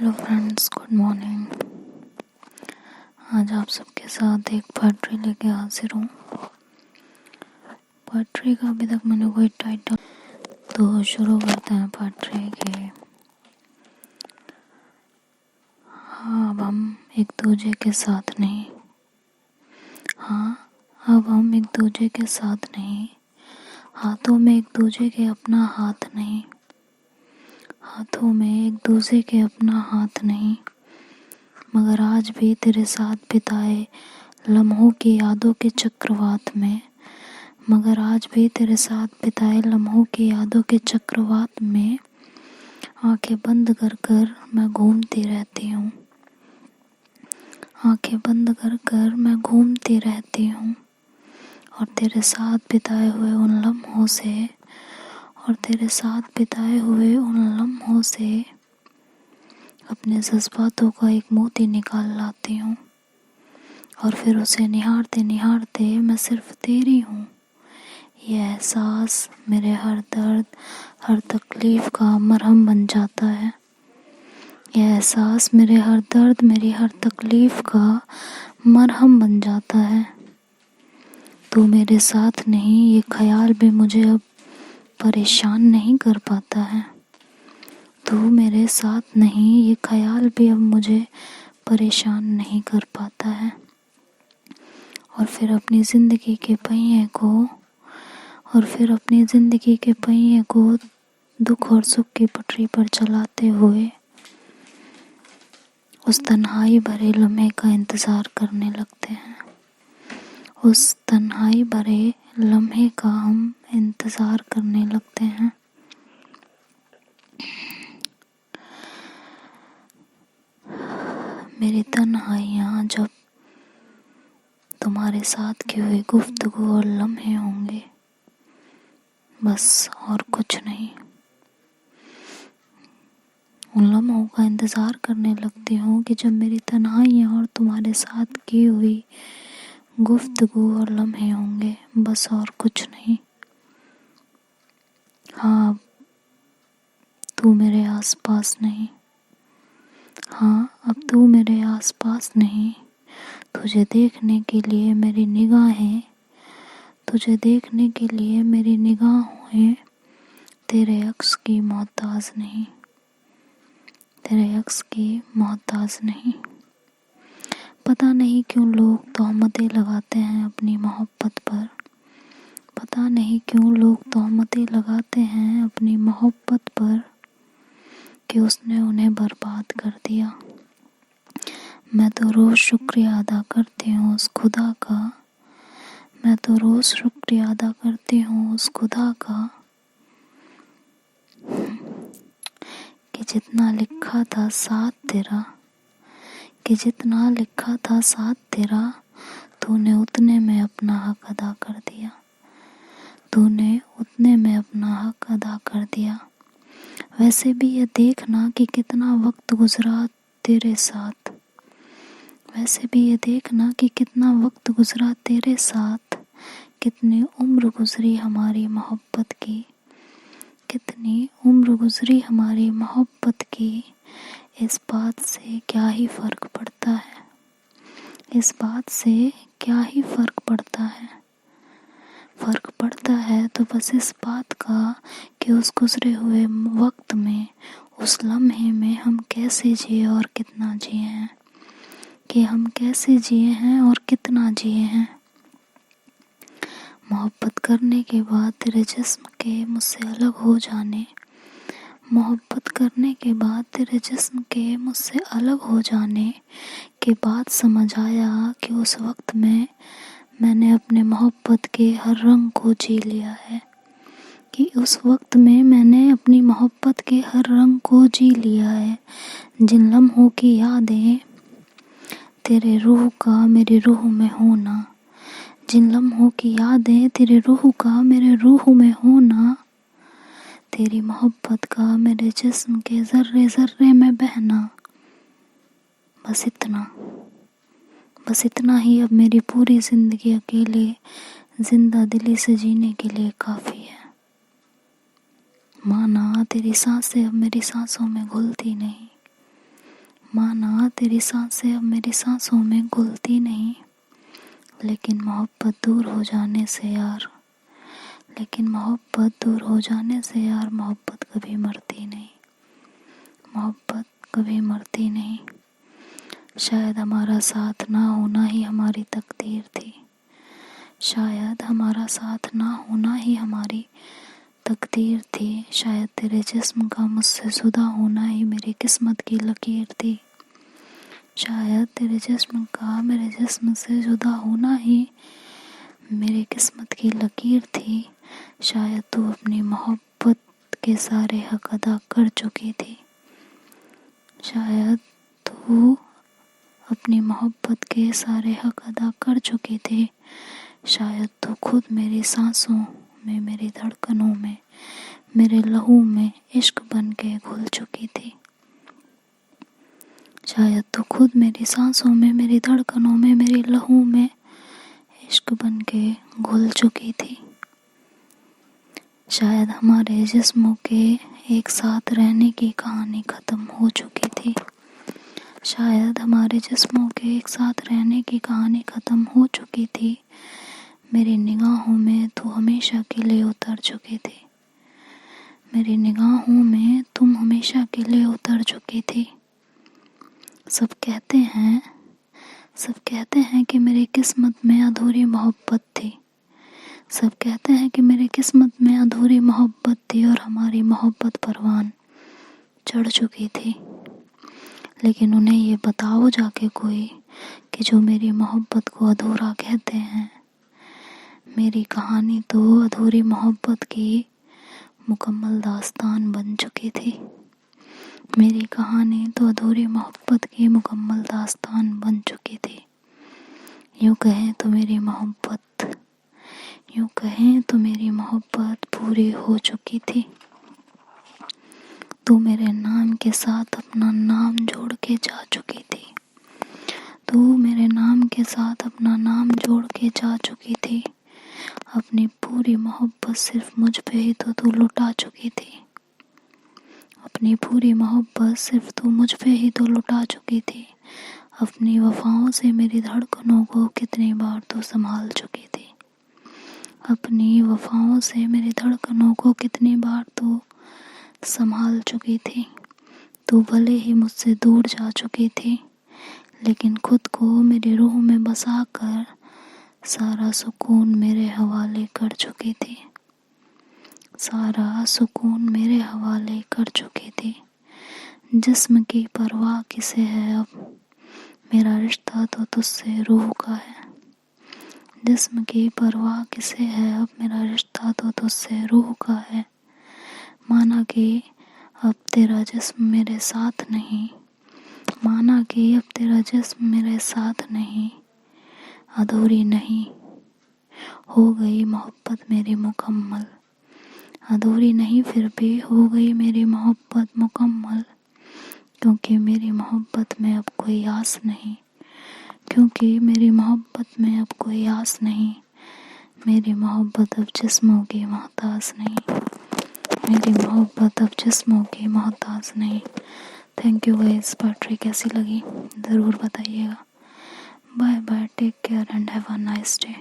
Hello friends, good morning. आज आप सबके साथ एक पोएट्री लेके हाजिर हूँ। पोएट्री का अभी तक मैंने कोई टाइटल, तो शुरू करते हैं पोएट्री के। हाँ, अब हम एक दूजे के साथ नहीं, अब हम एक दूजे के साथ नहीं, हाथों में एक दूजे के अपना हाथ नहीं, हाथों में एक दूजे के अपना हाथ नहीं, मगर आज भी तेरे साथ बिताए लम्हों की यादों के चक्रवात में, मगर आज भी तेरे साथ बिताए लम्हों की यादों के चक्रवात में आंखें बंद कर कर मैं घूमती रहती हूँ, आंखें बंद कर कर मैं घूमती रहती हूँ। और तेरे साथ बिताए हुए उन लम्हों से, और तेरे साथ बिताए हुए उन लम्हों से अपने जज्बातों का एक मोती निकाल लाती हूँ, और फिर उसे निहारते निहारते मैं सिर्फ तेरी हूँ। यह एहसास मेरे हर दर्द, हर तकलीफ का मरहम बन जाता है। यह एहसास मेरे हर दर्द, मेरी हर तकलीफ का मरहम बन जाता है। तू मेरे साथ नहीं, ये ख्याल भी मुझे अब परेशान नहीं कर पाता है। तू मेरे साथ नहीं, ये ख्याल भी अब मुझे परेशान नहीं कर पाता है। और फिर अपनी ज़िंदगी के पहिए को, और फिर अपनी ज़िंदगी के पहिए को दुख और सुख की पटरी पर चलाते हुए उस तन्हाई भरे लम्हे का इंतज़ार करने लगते हैं। उस तन्हाई भरे लम्हे का हम इंतज़ार करने लगते हैं। मेरी तन्हाइयाँ जब तुम्हारे साथ की हुई गुफ्तगू और लम्हे होंगे, बस और कुछ नहीं। उन लम्हों का इंतज़ार करने लगती हूँ कि जब मेरी तन्हाइयाँ और तुम्हारे साथ की हुई गुफ्तगू और लम्हे होंगे, बस और कुछ नहीं। हाँ, तू मेरे आसपास नहीं, हाँ अब तू मेरे आसपास नहीं। तुझे देखने के लिए मेरी निगाहें, तुझे देखने के लिए मेरी निगाहें तेरे अक्स की मोहताज नहीं, तेरे अक्स की मोहताज नहीं। पता नहीं क्यों लोग तोहमतें लगाते हैं अपनी मोहब्बत पर, पता नहीं क्यों लोग तोहमतें लगाते हैं अपनी मोहब्बत पर कि उसने उन्हें बर्बाद कर दिया। मैं तो रोज़ शुक्रिया अदा करती हूँ उस खुदा का, मैं तो रोज़ शुक्रिया अदा करती हूँ उस खुदा का कि जितना लिखा था साथ तेरा, कि जितना लिखा था साथ तेरा, तूने उतने में अपना हक अदा कर दिया, तूने उतने में अपना हक अदा कर दिया। वैसे भी ये देखना कि कितना वक्त गुजरा तेरे साथ, वैसे भी ये देखना कि कितना वक्त गुजरा तेरे साथ, कितनी उम्र गुजरी हमारी मोहब्बत की, कितनी उम्र गुजरी हमारी मोहब्बत की। इस बात से क्या ही फ़र्क पड़ता है, इस बात से क्या ही फ़र्क पड़ता है। फ़र्क पड़ता है तो बस इस बात का कि उस गुजरे हुए वक्त में, उस लम्हे में हम कैसे जिए और कितना जिए हैं, कि हम कैसे जिए हैं और कितना जिए हैं। मोहब्बत करने के बाद तेरे जिस्म के मुझसे अलग हो जाने, मोहब्बत करने के बाद तेरे जिस्म के मुझसे अलग हो जाने के बाद समझ आया कि उस वक्त में मैंने अपने मोहब्बत के हर रंग को जी लिया है, कि उस वक्त में मैंने अपनी मोहब्बत के हर रंग को जी लिया है। जिन लम्हों की यादें तेरे रूह का मेरी रूह में होना, जिन लम्हों की यादें तेरे रूह का मेरे रूह में होना, तेरी मोहब्बत का मेरे जिस्म के ज़र्रे ज़र्रे में बहना, बस इतना, बस इतना ही अब मेरी पूरी ज़िंदगी अकेले जिंदा दिली से जीने के लिए काफ़ी है। माना तेरी सांसें अब मेरी सांसों में घुलती नहीं, माना तेरी सांसें अब मेरी सांसों में घुलती नहीं, लेकिन मोहब्बत दूर हो जाने से यार, लेकिन मोहब्बत दूर हो जाने से यार, मोहब्बत कभी मरती नहीं, मोहब्बत कभी मरती नहीं। शायद हमारा साथ ना होना ही हमारी तकदीर थी, शायद हमारा साथ ना होना ही हमारी तकदीर थी। शायद तेरे जिस्म का मुझसे जुदा होना ही मेरी किस्मत की लकीर थी, शायद तेरे जिस्म का मेरे जिस्म से जुदा होना ही मेरी किस्मत की लकीर थी। शायद तू अपनी मोहब्बत के सारे हक अदा कर चुकी थी, शायद तू अपनी मोहब्बत के सारे हक अदा कर चुकी थी। शायद तू खुद मेरी सांसों में, मेरी धड़कनों में, मेरे लहू में इश्क बन के घुल चुकी थी। शायद तू खुद मेरी सांसों में, मेरी धड़कनों में, मेरे लहू में इश्क बन के घुल चुकी थी। शायद हमारे जिस्मों के एक साथ रहने की कहानी ख़त्म हो चुकी थी, शायद हमारे जिस्मों के एक साथ रहने की कहानी ख़त्म हो चुकी थी। मेरी निगाहों में तू हमेशा के लिए उतर चुकी थी, मेरी निगाहों में तुम हमेशा के लिए उतर चुकी थी। सब कहते हैं कि मेरी किस्मत में अधूरी मोहब्बत थी, सब कहते हैं कि मेरी किस्मत में अधूरी मोहब्बत थी और हमारी मोहब्बत परवान चढ़ चुकी थी। लेकिन उन्हें ये बताओ जाके कोई कि जो मेरी मोहब्बत को अधूरा कहते हैं, मेरी कहानी तो अधूरी मोहब्बत की मुकम्मल दास्तान बन चुकी थी, मेरी कहानी तो अधूरी मोहब्बत की मुकम्मल दास्तान बन चुकी थी। यूँ कहें तो मेरी मोहब्बत, यूँ कहें तो मेरी मोहब्बत पूरी हो चुकी थी। तू मेरे नाम के साथ अपना नाम जोड़ के जा चुकी थी, तू मेरे नाम के साथ अपना नाम जोड़ के जा चुकी थी। अपनी पूरी मोहब्बत सिर्फ मुझ पे ही तो तू लुटा चुकी थी, अपनी पूरी मोहब्बत सिर्फ तू मुझ पे ही तो लुटा चुकी थी। अपनी वफाओं से मेरी धड़कनों को कितनी बार तू संभाल चुकी थी, अपनी वफाओं से मेरी धड़कनों को कितनी बार तू संभाल चुकी थी। तू भले ही मुझसे दूर जा चुकी थी, लेकिन खुद को मेरी रूह में बसा कर सारा सुकून मेरे हवाले कर चुकी थी, सारा सुकून मेरे हवाले कर चुकी थी। जिस्म की परवाह किसे है अब, मेरा रिश्ता तो तुझसे रूह का है। जिस्म की परवाह किसे है अब, मेरा रिश्ता तो तुझसे रूह का है। माना कि अब तेरा जिस्म मेरे साथ नहीं, माना कि अब तेरा जिस्म मेरे साथ नहीं, अधूरी नहीं हो गई मोहब्बत मेरी मुकम्मल, अधूरी नहीं फिर भी हो गई मेरी मोहब्बत मुकम्मल। क्योंकि मेरी मोहब्बत में अब कोई आस नहीं, क्योंकि मेरी मोहब्बत में अब कोई आस नहीं। मेरी मोहब्बत अब जिस्मों की मोहताज नहीं, मेरी मोहब्बत अब जिस्मों की मोहताज नहीं। थैंक यू गाइस, पोएट्री कैसी लगी ज़रूर बताइएगा। Bye bye, take care and have a nice day.